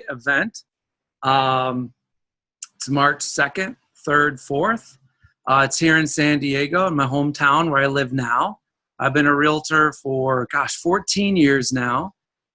event. It's March 2nd, 3rd, 4th. It's here in San Diego, in my hometown where I live now. I've been a realtor for, 14 years now.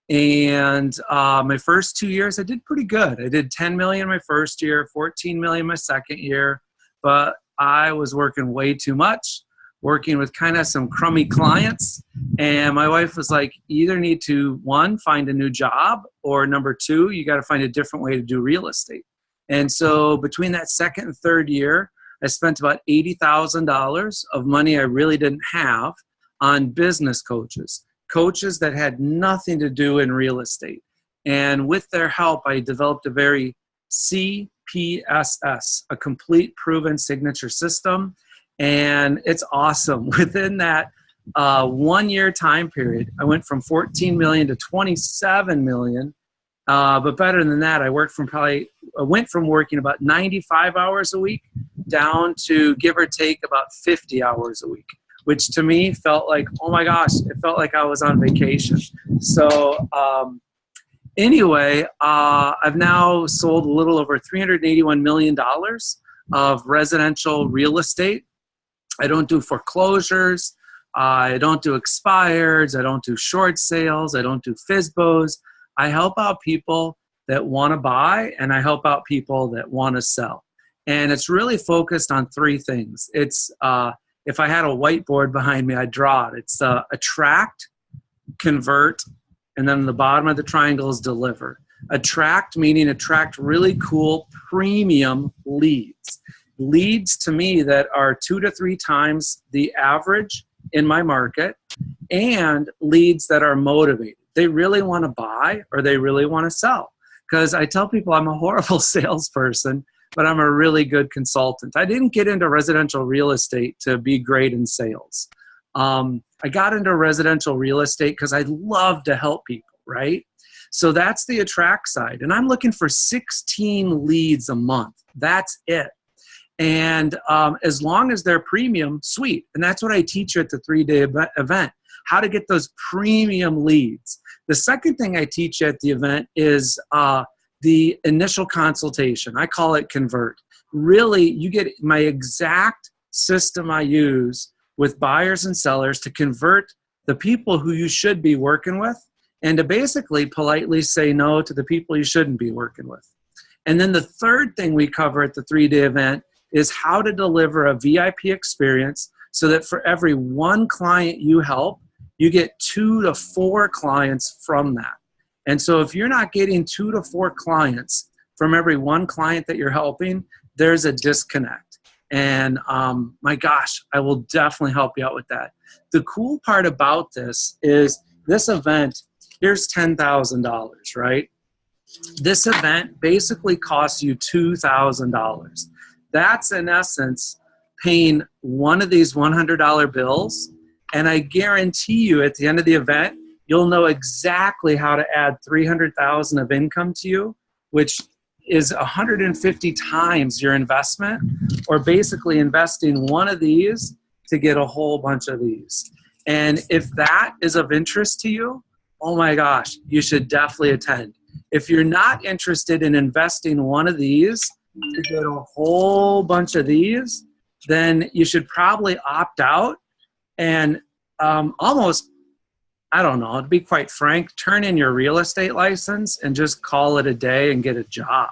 And my first 2 years, I did pretty good. I did 10 million my first year, 14 million my second year. But I was working way too much, working with kind of some crummy clients. And my wife was like, you either need to, one, find a new job, or number two, you got to find a different way to do real estate. And so between that second and third year, I spent about $80,000 of money I really didn't have on business coaches that had nothing to do in real estate. And with their help, I developed a very CPSS, a complete proven signature system. And it's awesome. Within that 1 year time period, I went from 14 million to 27 million. But better than that, I went from working about 95 hours a week down to give or take about 50 hours a week, which to me felt like, oh my gosh, it felt like I was on vacation. So anyway, I've now sold a little over $381 million of residential real estate. I don't do foreclosures. I don't do expireds. I don't do short sales. I don't do FSBOs. I help out people that want to buy, and I help out people that want to sell. And it's really focused on three things. It's if I had a whiteboard behind me, I'd draw it. It's attract, convert, and then the bottom of the triangle is deliver. Attract, meaning attract really cool premium leads. Leads to me that are 2 to 3 times the average in my market, and leads that are motivated. They really want to buy or they really want to sell. Because I tell people I'm a horrible salesperson, but I'm a really good consultant. I didn't get into residential real estate to be great in sales. I got into residential real estate because I love to help people, right? So that's the attract side. And I'm looking for 16 leads a month. That's it. And as long as they're premium, sweet. And that's what I teach you at the 3-day event, how to get those premium leads. The second thing I teach you at the event is the initial consultation. I call it convert. Really, you get my exact system I use with buyers and sellers to convert the people who you should be working with, and to basically politely say no to the people you shouldn't be working with. And then the third thing we cover at the 3-day event is how to deliver a VIP experience so that for every one client you help, you get 2 to 4 clients from that. And so if you're not getting 2 to 4 clients from every one client that you're helping, there's a disconnect. And my gosh, I will definitely help you out with that. The cool part about this is this event, here's $10,000, right? This event basically costs you $2,000. That's in essence paying one of these $100 bills. And I guarantee you at the end of the event, you'll know exactly how to add $300,000 of income to you, which is 150 times your investment, or basically investing one of these to get a whole bunch of these. And if that is of interest to you, oh my gosh, you should definitely attend. If you're not interested in investing one of these to get a whole bunch of these, then you should probably opt out and almost, I don't know, to be quite frank, turn in your real estate license and just call it a day and get a job.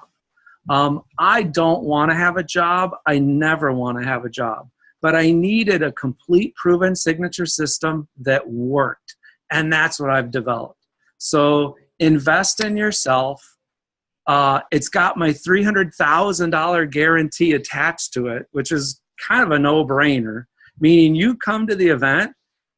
I don't want to have a job. I never want to have a job. But I needed a complete proven signature system that worked. And that's what I've developed. So invest in yourself. It's got my $300,000 guarantee attached to it, which is kind of a no-brainer, meaning you come to the event,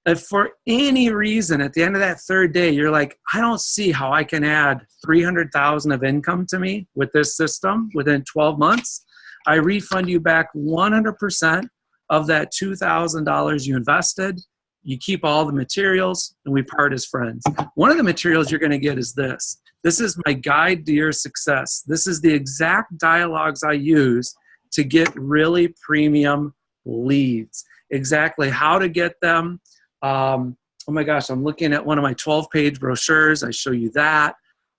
if for any reason at the end of that third day, you're like, I don't see how I can add $300,000 of income to me with this system within 12 months, I refund you back 100% of that $2,000 you invested. You keep all the materials, and we part as friends. One of the materials you're going to get is this. This is my guide to your success. This is the exact dialogues I use to get really premium leads. Exactly how to get them. Oh my gosh, I'm looking at one of my 12-page brochures. I show you that.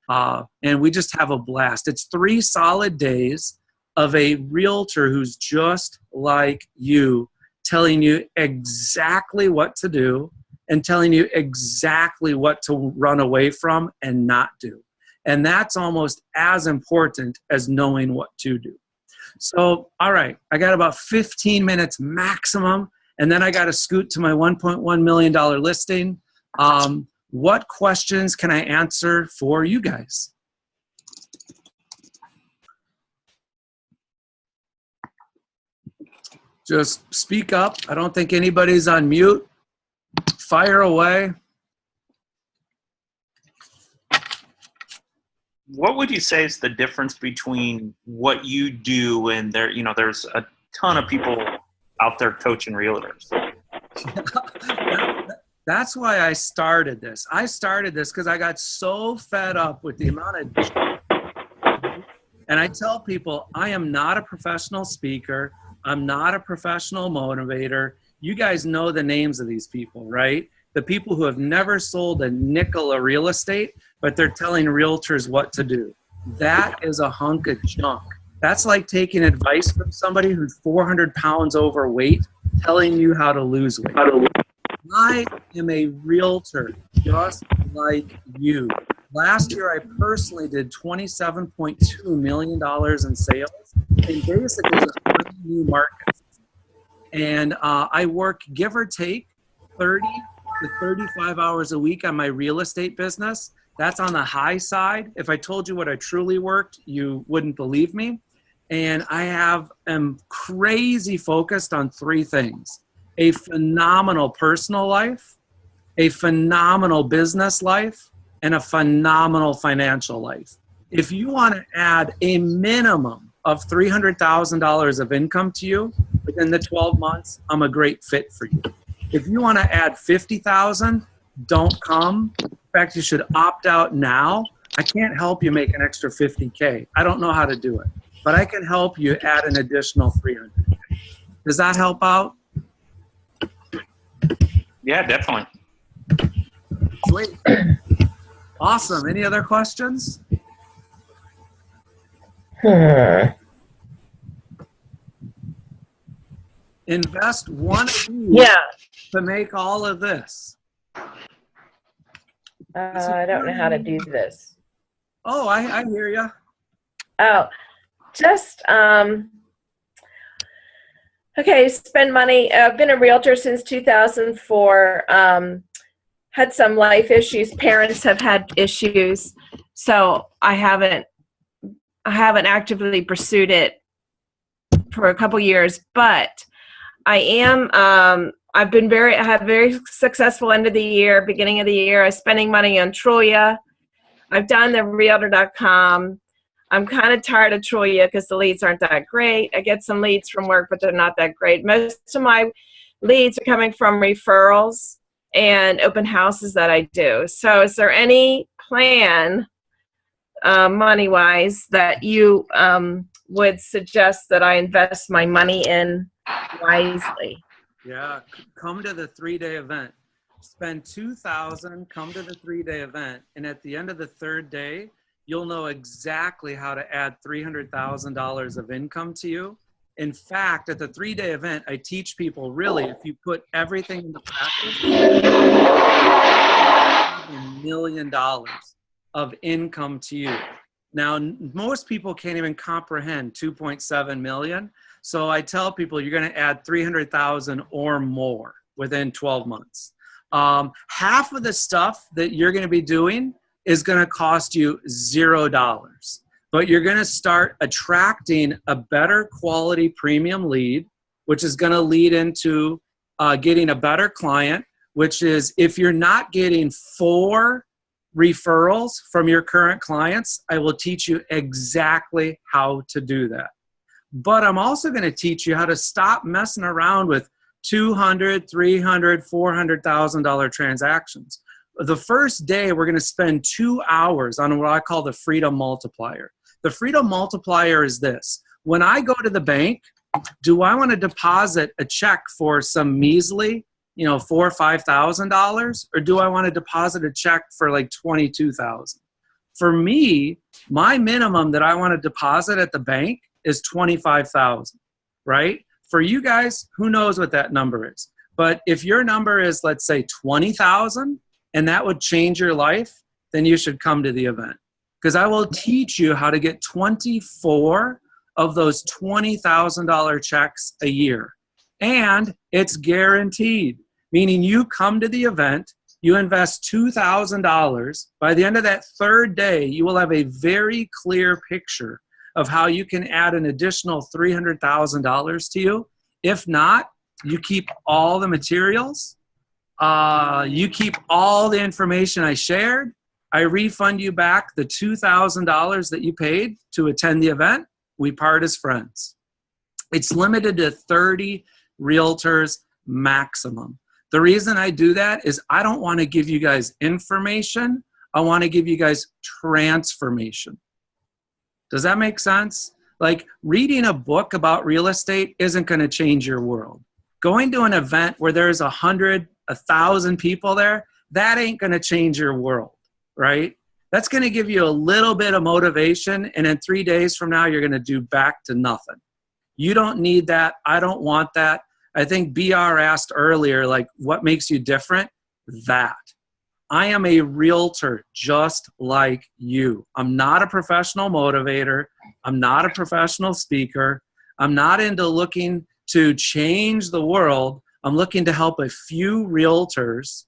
And we just have a blast. It's 3 solid days of a realtor who's just like you, telling you exactly what to do and telling you exactly what to run away from and not do. And that's almost as important as knowing what to do. So, all right, I got about 15 minutes maximum, and then I got to scoot to my $1.1 million listing. What questions can I answer for you guys? Just speak up. I don't think anybody's on mute. Fire away. What would you say is the difference between what you do and there's a ton of people out there coaching realtors? That's why I started this. I started this because I got so fed up with the amount of, and I tell people, I am not a professional speaker. I'm not a professional motivator. You guys know the names of these people, right? The people who have never sold a nickel of real estate, but they're telling realtors what to do. That is a hunk of junk. That's like taking advice from somebody who's 400 pounds overweight, telling you how to lose weight. I am a realtor just like you. Last year, I personally did $27.2 million in sales in basically 30 new markets. And I work, give or take, 30 to 35 hours a week on my real estate business. That's on the high side. If I told you what I truly worked, you wouldn't believe me. And I am crazy focused on 3 things: a phenomenal personal life, a phenomenal business life, and a phenomenal financial life. If you want to add a minimum of $300,000 of income to you within the 12 months, I'm a great fit for you. If you want to add 50,000, don't come. In fact, you should opt out now. I can't help you make an extra 50K. I don't know how to do it, but I can help you add an additional 300K. Does that help out? Yeah, definitely. Sweet. Awesome. Any other questions? Invest one of these to make all of this. I don't know how to do this. Oh, I hear you. Oh, just, okay, spend money. I've been a realtor since 2004. Had some life issues. Parents have had issues. So I haven't actively pursued it for a couple years, but I am, I have very successful end of the year, beginning of the year. I'm spending money on Trulia. I've done the realtor.com. I'm kind of tired of Trulia because the leads aren't that great. I get some leads from work, but they're not that great. Most of my leads are coming from referrals and open houses that I do. So is there any plan, money-wise, that you would suggest that I invest my money in wisely? Yeah, come to the 3-day event. Spend $2,000, come to the 3-day event, and at the end of the 3rd day, you'll know exactly how to add $300,000 of income to you. In fact, at the 3-day event, I teach people, really, if you put everything into practice, $1 million of income to you. Now, most people can't even comprehend 2.7 million. So I tell people you're going to add 300,000 or more within 12 months. Half of the stuff that you're going to be doing is going to cost you $0, but you're going to start attracting a better quality premium lead, which is going to lead into getting a better client, which is, if you're not getting 4 referrals from your current clients, I will teach you exactly how to do that. But I'm also going to teach you how to stop messing around with $200,000, $300,000, $400,000 transactions. The first day, we're going to spend 2 hours on what I call the freedom multiplier. The freedom multiplier is this: when I go to the bank, do I want to deposit a check for some measly, $4,000 or $5,000, or do I want to deposit a check for like $22,000? For me, my minimum that I want to deposit at the bank is $25,000, right? For you guys, who knows what that number is? But if your number is, let's say, 20,000, and that would change your life, then you should come to the event. Because I will teach you how to get 24 of those $20,000 checks a year. And it's guaranteed, meaning you come to the event, you invest $2,000. By the end of that third day, you will have a very clear picture of how you can add an additional $300,000 to you. If not, you keep all the materials, you keep all the information I shared, I refund you back the $2,000 that you paid to attend the event. We part as friends. It's limited to 30 realtors maximum. The reason I do that is I don't want to give you guys information. I want to give you guys transformation. Does that make sense? Like, reading a book about real estate isn't going to change your world. Going to an event where there's 100, 1,000 people there, that ain't going to change your world, right? That's going to give you a little bit of motivation, and in 3 days from now, you're going to do back to nothing. You don't need that. I don't want that. I think BR asked earlier, like, what makes you different? That. I am a realtor just like you. I'm not a professional motivator. I'm not a professional speaker. I'm not into looking to change the world. I'm looking to help a few realtors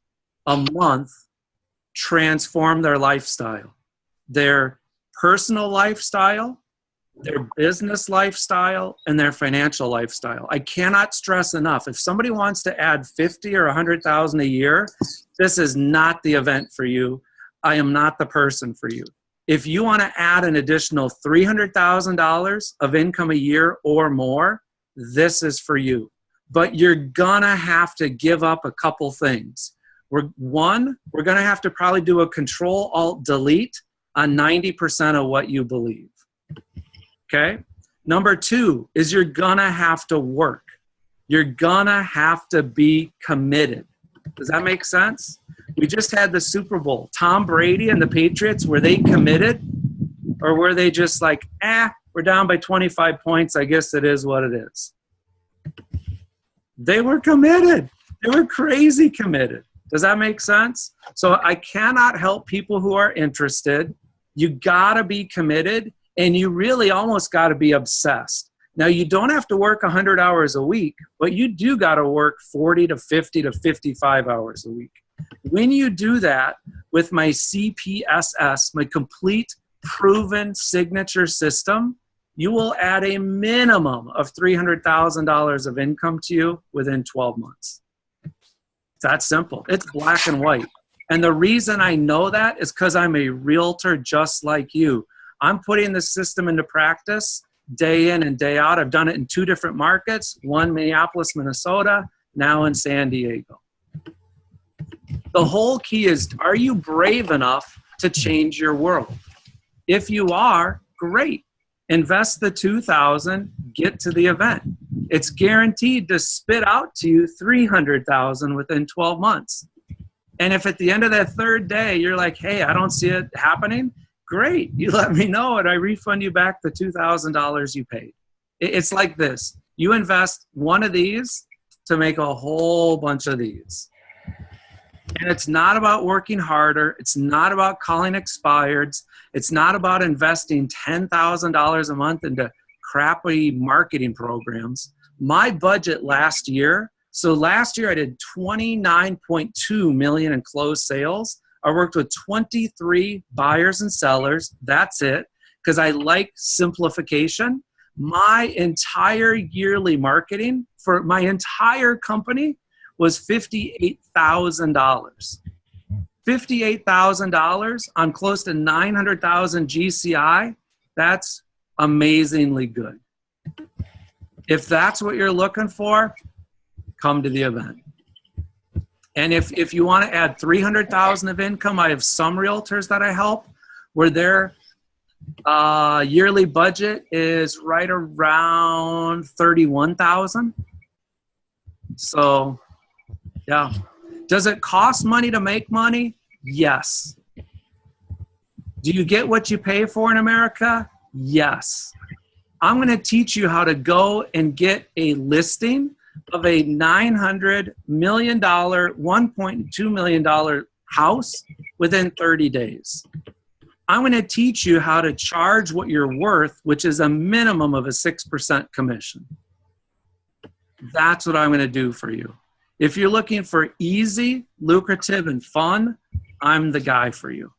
a month transform their lifestyle, their personal lifestyle, their business lifestyle, and their financial lifestyle. I cannot stress enough, if somebody wants to add 50 or 100,000 a year, this is not the event for you. I am not the person for you. If you want to add an additional $300,000 of income a year or more, this is for you. But you're gonna have to give up a couple things. We're gonna have to probably do a Control-Alt-Delete on 90% of what you believe. Okay? Number 2 is you're gonna have to work. You're gonna have to be committed. Does that make sense? We just had the Super Bowl. Tom Brady and the Patriots, were they committed? Or were they just like, we're down by 25 points, I guess it is what it is? They were committed. They were crazy committed. Does that make sense? So I cannot help people who are interested. You gotta be committed, and you really almost gotta be obsessed. Now, you don't have to work 100 hours a week, but you do gotta work 40 to 50 to 55 hours a week. When you do that with my CPSS, my complete proven signature system, you will add a minimum of $300,000 of income to you within 12 months. It's that simple. It's black and white. And the reason I know that is because I'm a realtor just like you. I'm putting the system into practice day in and day out. I've done it in 2 different markets, one Minneapolis, Minnesota, now in San Diego. The whole key is, are you brave enough to change your world? If you are, great. Invest the $2,000, get to the event. It's guaranteed to spit out to you $300,000 within 12 months. And if at the end of that third day, you're like, hey, I don't see it happening, great. You let me know and I refund you back the $2,000 you paid. It's like this. You invest one of these to make a whole bunch of these. And it's not about working harder. It's not about calling expireds. It's not about investing $10,000 a month into crappy marketing programs. My budget last year, so last year I did $29.2 million in closed sales. I worked with 23 buyers and sellers. That's it, because I like simplification. My entire yearly marketing for my entire company was $58,000. $58,000 on close to 900,000 GCI, that's amazingly good. If that's what you're looking for, come to the event. And if you want to add 300,000 of income, I have some realtors that I help where their yearly budget is right around 31,000. So, yeah. Does it cost money to make money? Yes. Do you get what you pay for in America? Yes. I'm going to teach you how to go and get a listing of a $900 million, $1.2 million house within 30 days. I'm going to teach you how to charge what you're worth, which is a minimum of a 6% commission. That's what I'm going to do for you. If you're looking for easy, lucrative, and fun, I'm the guy for you.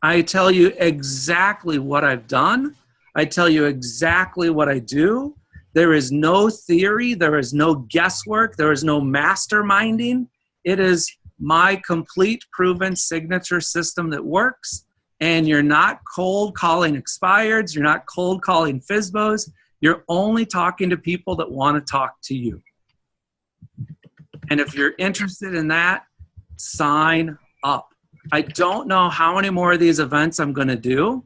I tell you exactly what I've done. I tell you exactly what I do. There is no theory. There is no guesswork. There is no masterminding. It is my complete proven signature system that works. And you're not cold calling expireds. You're not cold calling FSBOs. You're only talking to people that want to talk to you. And if you're interested in that, sign up. I don't know how many more of these events I'm going to do,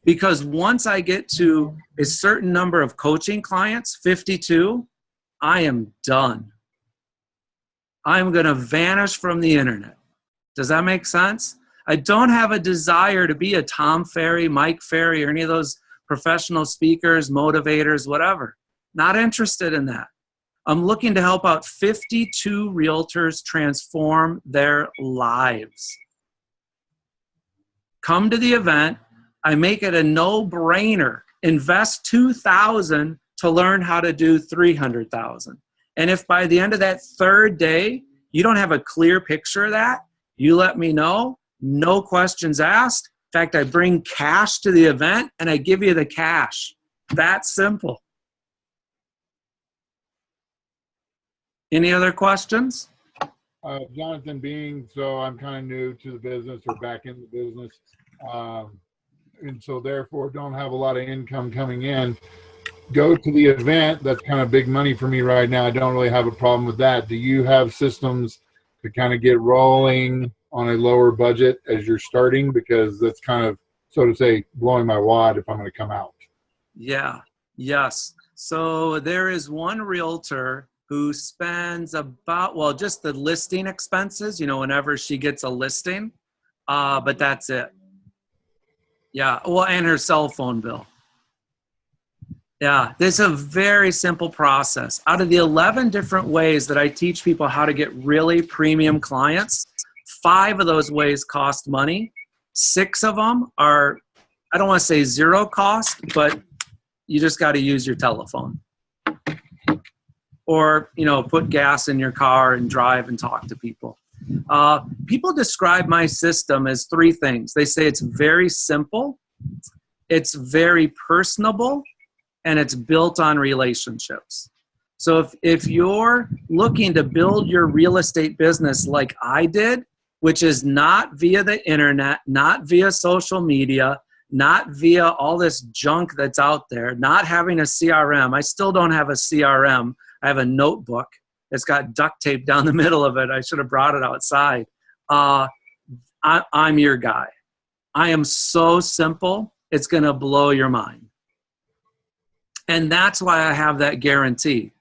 because once I get to a certain number of coaching clients, 52, I am done. I'm going to vanish from the internet. Does that make sense? I don't have a desire to be a Tom Ferry, Mike Ferry, or any of those professional speakers, motivators, whatever. Not interested in that. I'm looking to help out 52 realtors transform their lives. Come to the event. I make it a no-brainer. Invest $2,000 to learn how to do $300,000. And if by the end of that third day, you don't have a clear picture of that, you let me know. No questions asked. In fact, I bring cash to the event and I give you the cash. That simple. Any other questions? Jonathan, I'm kind of new to the business or back in the business. And so therefore don't have a lot of income coming in. Go to the event. That's kind of big money for me right now. I don't really have a problem with that. Do you have systems to kind of get rolling on a lower budget as you're starting? Because that's kind of, so to say, blowing my wad if I'm going to come out. Yeah. Yes. So there is one realtor who spends about, well, just the listing expenses, whenever she gets a listing, but that's it. Yeah, well, and her cell phone bill. Yeah, this is a very simple process. Out of the 11 different ways that I teach people how to get really premium clients, 5 of those ways cost money. 6 of them are, I don't want to say zero cost, but you just got to use your telephone. Or, put gas in your car and drive and talk to people. People describe my system as 3 things. They say it's very simple, it's very personable, and it's built on relationships. So if you're looking to build your real estate business like I did, which is not via the internet, not via social media, not via all this junk that's out there, not having a CRM. I still don't have a CRM. I have a notebook that's got duct tape down the middle of it. I should have brought it outside. I'm your guy. I am so simple, it's going to blow your mind. And that's why I have that guarantee.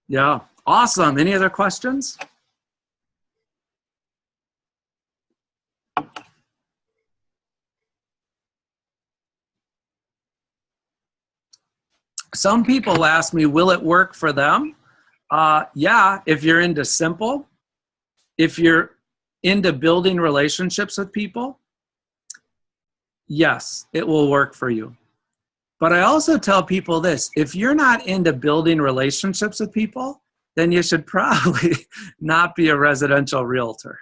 Yeah, awesome. Any other questions? Some people ask me, will it work for them? Yeah, if you're into simple, if you're into building relationships with people, yes, it will work for you. But I also tell people this, if you're not into building relationships with people, then you should probably not be a residential realtor,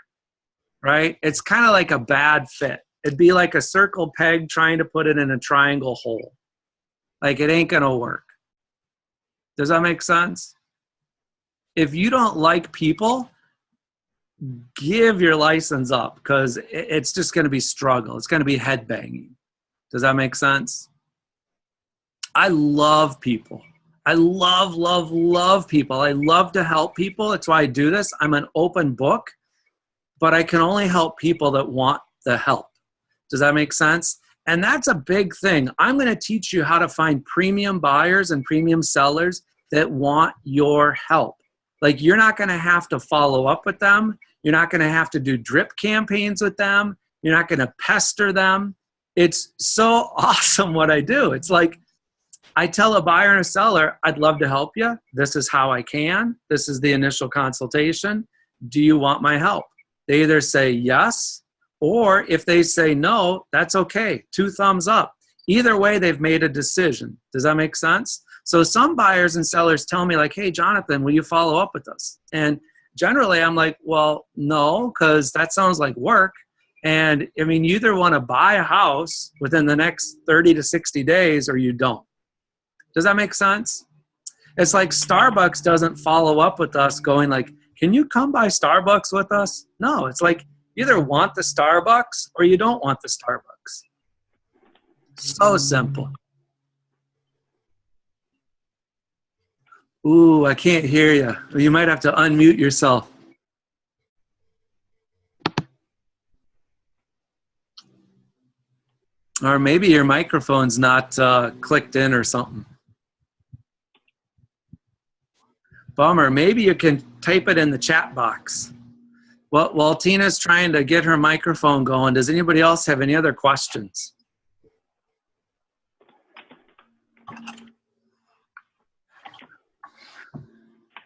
right? It's kind of like a bad fit. It'd be like a circle peg trying to put it in a triangle hole. Like it ain't gonna work. Does that make sense? If you don't like people, give your license up because it's just gonna be struggle. It's gonna be headbanging. Does that make sense? I love people. I love, love, love people. I love to help people. That's why I do this. I'm an open book, but I can only help people that want the help. Does that make sense? And that's a big thing. I'm going to teach you how to find premium buyers and premium sellers that want your help. Like you're not going to have to follow up with them. You're not going to have to do drip campaigns with them. You're not going to pester them. It's so awesome what I do. It's like I tell a buyer and a seller, I'd love to help you. This is how I can. This is the initial consultation. Do you want my help? They either say yes, or if they say no, that's okay. 2 thumbs up. Either way, they've made a decision. Does that make sense? So some buyers and sellers tell me like, hey, Jonathan, will you follow up with us? And generally I'm like, well, no, because that sounds like work. And I mean, you either want to buy a house within the next 30 to 60 days or you don't. Does that make sense? It's like Starbucks doesn't follow up with us going like, can you come by Starbucks with us? No, it's like you either want the Starbucks or you don't want the Starbucks. So simple. Ooh, I can't hear you. You might have to unmute yourself. Or maybe your microphone's not clicked in or something. Bummer. Maybe you can type it in the chat box. Well, while Tina's trying to get her microphone going, does anybody else have any other questions?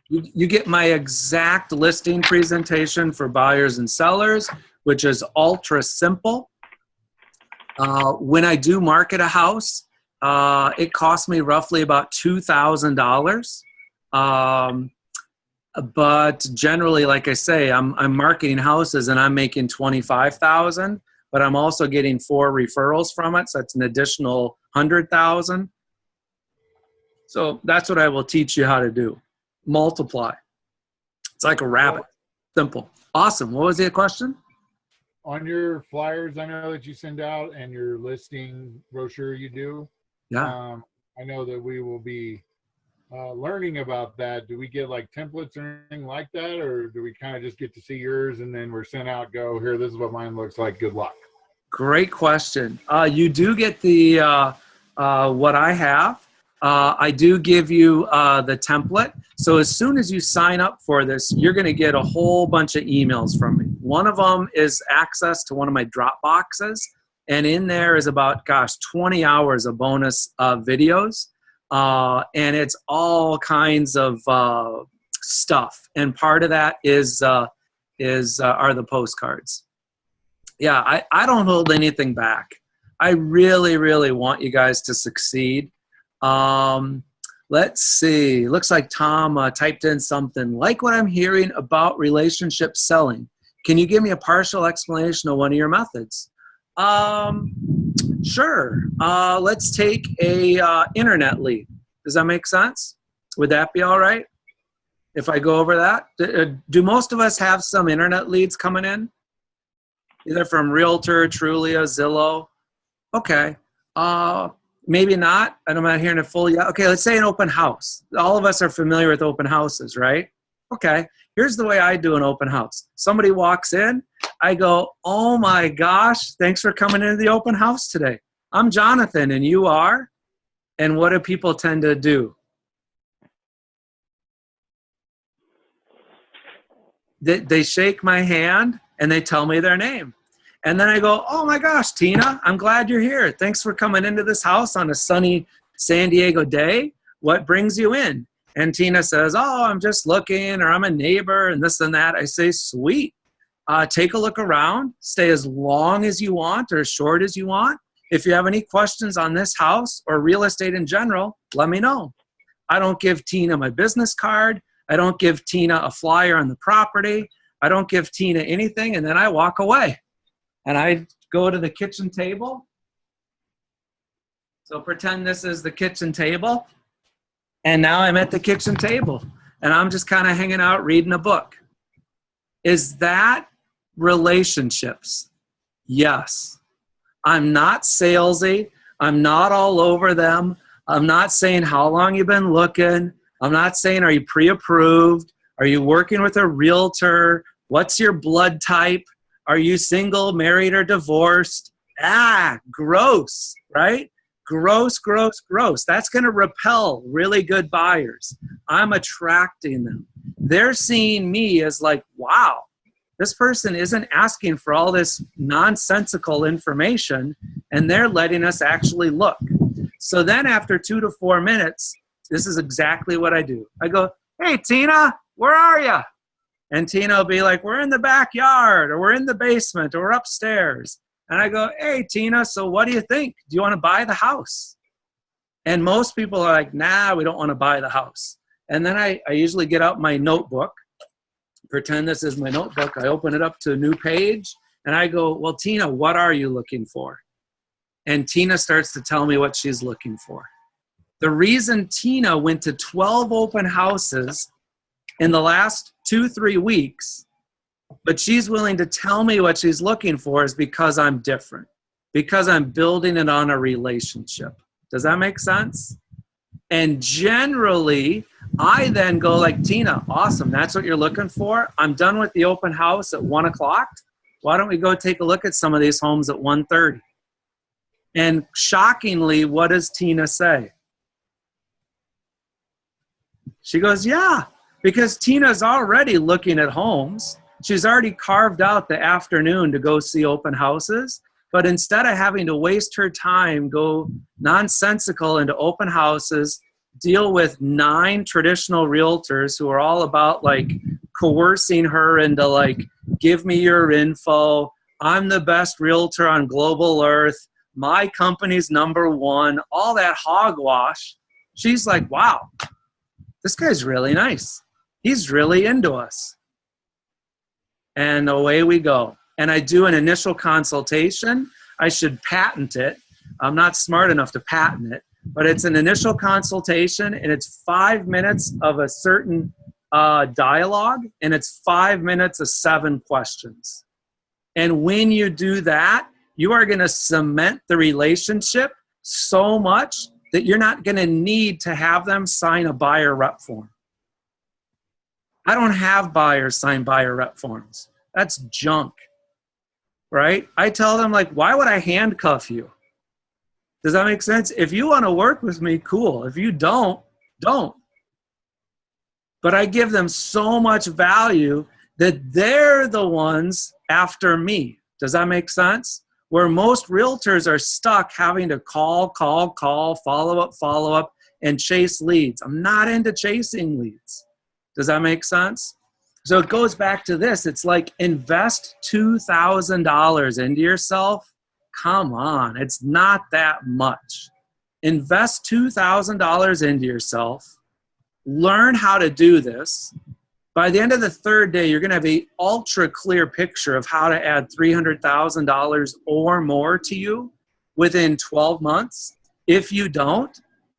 You get my exact listing presentation for buyers and sellers, which is ultra simple. When I do market a house, it costs me roughly about $2,000. But generally, like I say, I'm marketing houses and I'm making $25,000, but I'm also getting 4 referrals from it. So it's an additional $100,000. So that's what I will teach you how to do. Multiply. It's like a rabbit. Simple. Awesome. What was the question? On your flyers, I know that you send out and your listing brochure you do. Yeah. I know that we will be learning about that. Do we get like templates or anything like that? Or do we kind of just get to see yours and then we're sent out, go here, this is what mine looks like. Good luck. Great question. You do get the what I have. I do give you the template. So as soon as you sign up for this, you're going to get a whole bunch of emails from me. One of them is access to one of my drop boxes. And in there is about, 20 hours of bonus videos. And it's all kinds of stuff. And part of that are the postcards. Yeah, I don't hold anything back. I really, really want you guys to succeed. Let's see. Looks like Tom typed in something. Like what I'm hearing about relationship selling. Can you give me a partial explanation of one of your methods? Sure. Let's take a internet lead. Does that make sense? Would that be all right if I go over that? Do most of us have some internet leads coming in? Either from Realtor, Trulia, Zillow? Okay. Maybe not, and I'm not hearing it fully yet. Okay, let's say an open house. All of us are familiar with open houses, right? Okay, here's the way I do an open house. Somebody walks in, I go, oh my gosh, thanks for coming into the open house today. I'm Jonathan, and you are? And what do people tend to do? They shake my hand, and they tell me their name. And then I go, oh my gosh, Tina, I'm glad you're here. Thanks for coming into this house on a sunny San Diego day. What brings you in? And Tina says, oh, I'm just looking, or I'm a neighbor, and this and that. I say, sweet. Take a look around. Stay as long as you want or as short as you want. If you have any questions on this house or real estate in general, let me know. I don't give Tina my business card. I don't give Tina a flyer on the property. I don't give Tina anything, and then I walk away. And I go to the kitchen table. So pretend this is the kitchen table. And now I'm at the kitchen table. And I'm just kind of hanging out reading a book. Is that relationships? Yes. I'm not salesy. I'm not all over them. I'm not saying how long you've been looking. I'm not saying are you pre-approved? Are you working with a realtor? What's your blood type? Are you single, married, or divorced? Gross, right? Gross, gross, gross. That's going to repel really good buyers. I'm attracting them. They're seeing me as like, wow, This person isn't asking for all this nonsensical information, and they're letting us actually look. So then after 2 to 4 minutes, this is exactly what I do. I go, hey, Tina, where are you? And Tina will be like, we're in the backyard, or we're in the basement, or we're upstairs. And I go, hey, Tina, so what do you think? Do you want to buy the house? And most people are like, nah, we don't want to buy the house. And then I usually get out my notebook, pretend this is my notebook. I open it up to a new page, and I go, well, Tina, what are you looking for? And Tina starts to tell me what she's looking for. The reason Tina went to 12 open houses in the last 2-3 weeks, but she's willing to tell me what she's looking for, is because I'm different, because I'm building it on a relationship. Does that make sense? And generally, I then go like, Tina, awesome, that's what you're looking for. I'm done with the open house at 1 o'clock. Why don't we go take a look at some of these homes at 1:30? And shockingly, what does Tina say? She goes, yeah, because Tina's already looking at homes. She's already carved out the afternoon to go see open houses. But instead of having to waste her time, go nonsensical into open houses, deal with 9 traditional realtors who are all about like coercing her into like, give me your info. I'm the best realtor on global earth. My company's #1, all that hogwash. She's like, wow, this guy's really nice. He's really into us. And away we go. And I do an initial consultation. I should patent it. I'm not smart enough to patent it, but it's an initial consultation, and it's 5 minutes of a certain dialogue, and it's 5 minutes of 7 questions. And when you do that, you are going to cement the relationship so much that you're not going to need to have them sign a buyer rep form. I don't have buyers sign buyer rep forms. That's junk, right? I tell them, like, why would I handcuff you? Does that make sense? If you want to work with me, cool. If you don't, don't. But I give them so much value that they're the ones after me. Does that make sense? Where most realtors are stuck having to call, follow up, and chase leads. I'm not into chasing leads. Does that make sense? So it goes back to this. It's like, invest $2,000 into yourself. Come on, it's not that much. Invest $2,000 into yourself. Learn how to do this. By the end of the 3rd day, you're going to have an ultra clear picture of how to add $300,000 or more to you within 12 months. If you don't,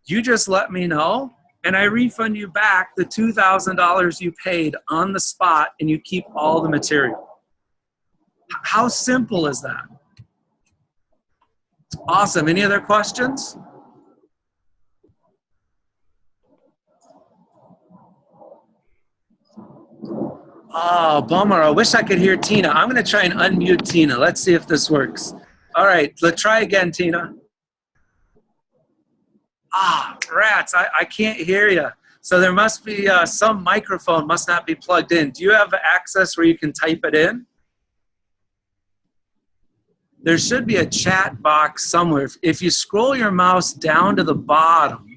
you just let me know, and I refund you back the $2,000 you paid on the spot, and you keep all the material. How simple is that? Awesome. Any other questions? Oh, bummer. I wish I could hear Tina. I'm going to try and unmute Tina. Let's see if this works. All right. Let's try again, Tina. Rats. I can't hear you. So there must be some microphone must not be plugged in. Do you have access where you can type it in? There should be a chat box somewhere. If you scroll your mouse down to the bottom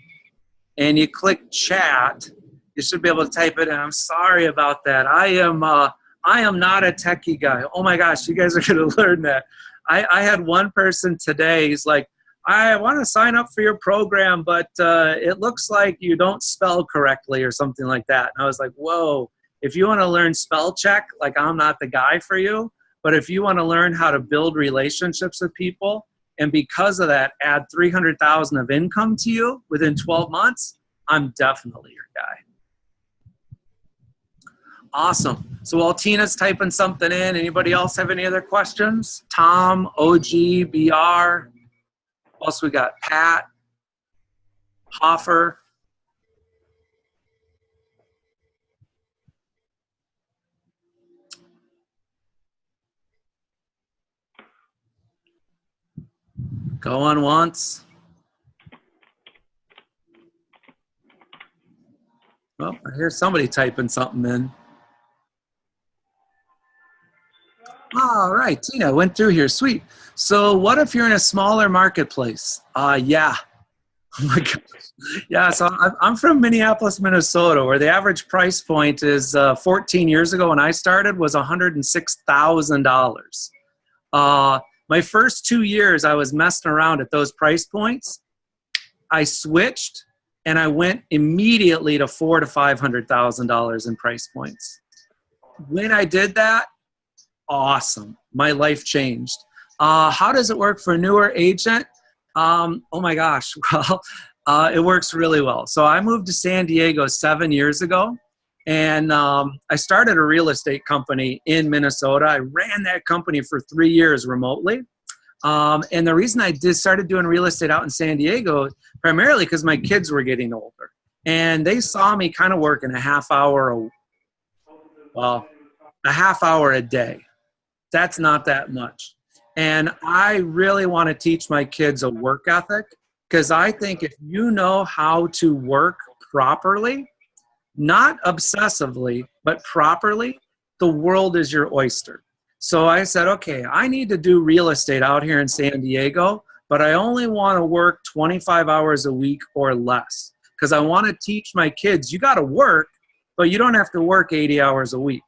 and you click chat, you should be able to type it in. I'm sorry about that. I am not a techie guy. Oh my gosh, you guys are going to learn that. I had one person today. He's like, I want to sign up for your program, but it looks like you don't spell correctly or something like that. And I was like, whoa, if you want to learn spell check, like, I'm not the guy for you. But if you want to learn how to build relationships with people, and because of that, add $300,000 of income to you within 12 months, I'm definitely your guy. Awesome. So while Tina's typing something in, anybody else have any other questions? Tom, OG, BR. What else we got? Pat, Hoffer. Going once. Oh, I hear somebody typing something in. All right, Tina went through here. Sweet. So what if you're in a smaller marketplace? Yeah. Oh my gosh. Yeah, so I'm from Minneapolis, Minnesota, where the average price point is 14 years ago when I started was $106,000. My first 2 years, I was messing around at those price points. I switched and I went immediately to $400,000 to $500,000 in price points. When I did that, awesome. My life changed. How does it work for a newer agent? Oh my gosh. Well, it works really well. So I moved to San Diego 7 years ago, and I started a real estate company in Minnesota. I ran that company for 3 years remotely. And the reason I started doing real estate out in San Diego, primarily because my kids were getting older. And they saw me kind of working a half hour a day. That's not that much. And I really want to teach my kids a work ethic, because I think if you know how to work properly, not obsessively, but properly, the world is your oyster. So I said, okay, I need to do real estate out here in San Diego, but I only want to work 25 hours a week or less, because I want to teach my kids, you got to work, but you don't have to work 80 hours a week.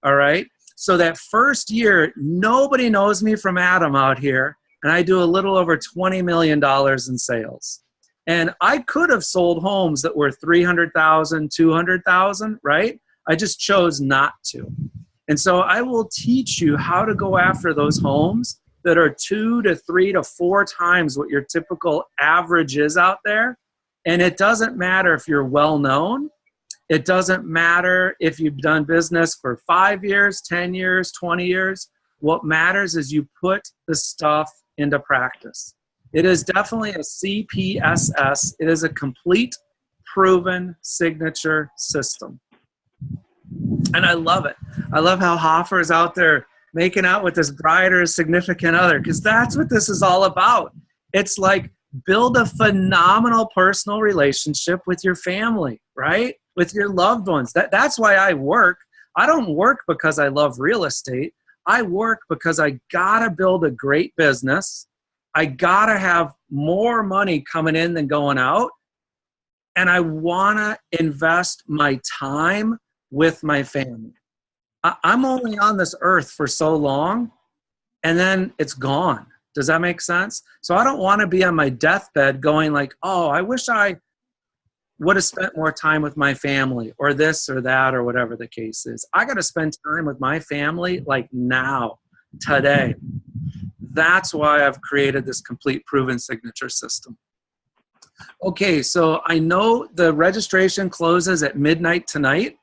All right? So that first year, nobody knows me from Adam out here, and I do a little over $20 million in sales. And I could have sold homes that were $300,000, $200,000, right? I just chose not to. And so I will teach you how to go after those homes that are 2 to 3 to 4 times what your typical average is out there. And it doesn't matter if you're well known. It doesn't matter if you've done business for 5 years, 10 years, 20 years. What matters is you put the stuff into practice. It is definitely a CPSS. It is a complete, proven signature system. And I love it. I love how Hoffer is out there making out with his bride or his significant other, because that's what this is all about. It's like build a phenomenal personal relationship with your family, right? With your loved ones. That's why I work. I don't work because I love real estate. I work because I gotta build a great business. I gotta have more money coming in than going out. And I wanna invest my time with my family. I'm only on this earth for so long, and then it's gone. Does that make sense? So I don't want to be on my deathbed going like, oh, I wish I would have spent more time with my family, or this or that, or whatever the case is. I got to spend time with my family like now, today. That's why I've created this complete proven signature system. Okay, so I know the registration closes at midnight tonight.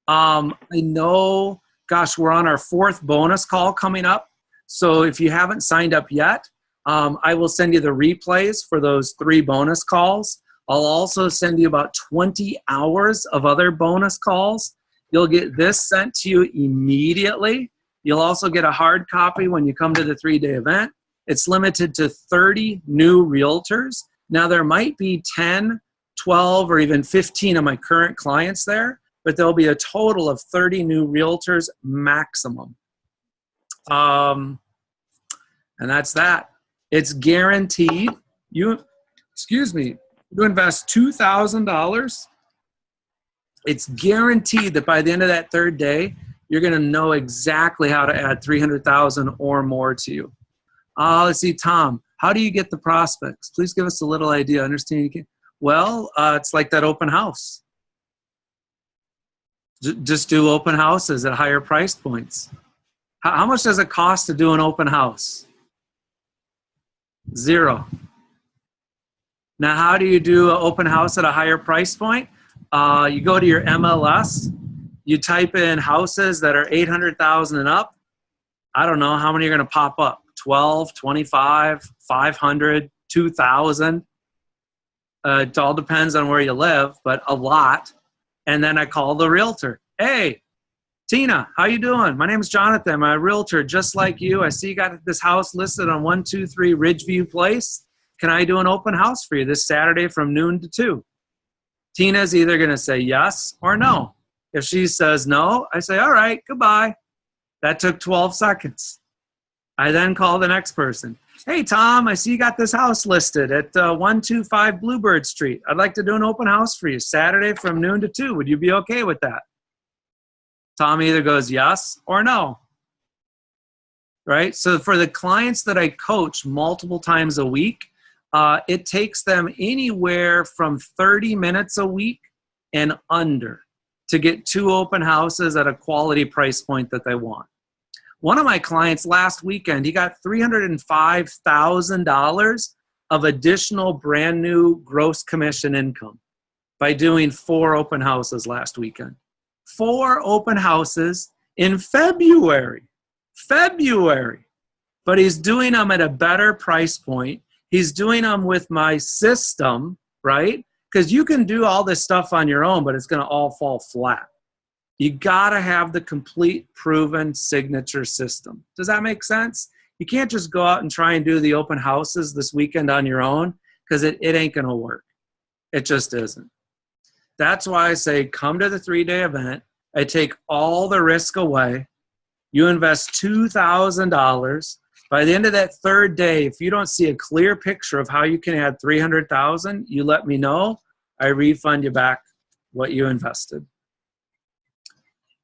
I know, gosh, we're on our 4th bonus call coming up. So if you haven't signed up yet, I will send you the replays for those 3 bonus calls. I'll also send you about 20 hours of other bonus calls. You'll get this sent to you immediately. You'll also get a hard copy when you come to the 3-day event. It's limited to 30 new realtors. Now, there might be 10, 12, or even 15 of my current clients there, but there'll be a total of 30 new realtors maximum. And that's that. It's guaranteed. You invest $2,000. It's guaranteed that by the end of that 3rd day, you're going to know exactly how to add $300,000 or more to you. Let's see, Tom, how do you get the prospects? Please give us a little idea. Understand you can. Well, it's like that open house. Just do open houses at higher price points. How much does it cost to do an open house? 0. Now, how do you do an open house at a higher price point? You go to your MLS, you type in houses that are 800,000 and up. I don't know how many are going to pop up. 12, 25, 500, 2,000. It all depends on where you live, but a lot. And then I call the realtor. Hey, Tina, how you doing? My name is Jonathan. I'm a realtor just like you. I see you got this house listed on 123 Ridgeview Place. Can I do an open house for you this Saturday from noon to 2? Tina's either going to say yes or no. If she says no, I say, all right, goodbye. That took 12 seconds. I then call the next person. Hey, Tom, I see you got this house listed at 125 Bluebird Street. I'd like to do an open house for you Saturday from noon to 2. Would you be okay with that? Tom either goes yes or no. Right? So for the clients that I coach multiple times a week, it takes them anywhere from 30 minutes a week and under to get 2 open houses at a quality price point that they want. One of my clients last weekend, he got $305,000 of additional brand new gross commission income by doing 4 open houses last weekend. 4 open houses in February. But he's doing them at a better price point. He's doing them with my system, right? Because you can do all this stuff on your own, but it's going to all fall flat. You got to have the complete proven signature system. Does that make sense? You can't just go out and try and do the open houses this weekend on your own, because it ain't going to work. It just isn't. That's why I say come to the 3-day event. I take all the risk away. You invest $2,000. By the end of that 3rd day, if you don't see a clear picture of how you can add $300,000, you let me know. I refund you back what you invested.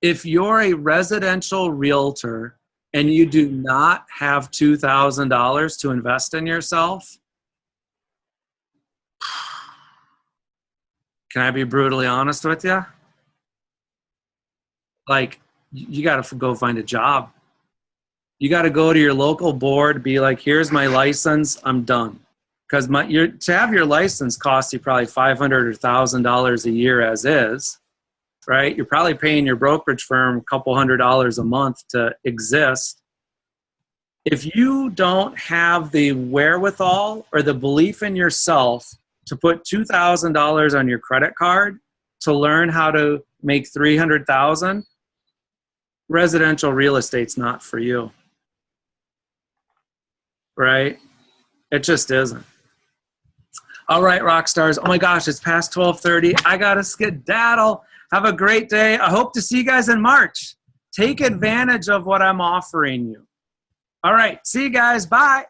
If you're a residential realtor and you do not have $2,000 to invest in yourself, can I be brutally honest with you? Like, you got to go find a job. You got to go to your local board, be like, here's my license, I'm done. Because to have your license costs you probably $500 or $1,000 a year as is, right? You're probably paying your brokerage firm a couple $100 a month to exist. If you don't have the wherewithal or the belief in yourself to put $2,000 on your credit card to learn how to make $300,000, residential real estate's not for you. Right? It just isn't. All right, rock stars. Oh my gosh, it's past 12:30. I gotta skedaddle. Have a great day. I hope to see you guys in March. Take advantage of what I'm offering you. All right, see you guys. Bye.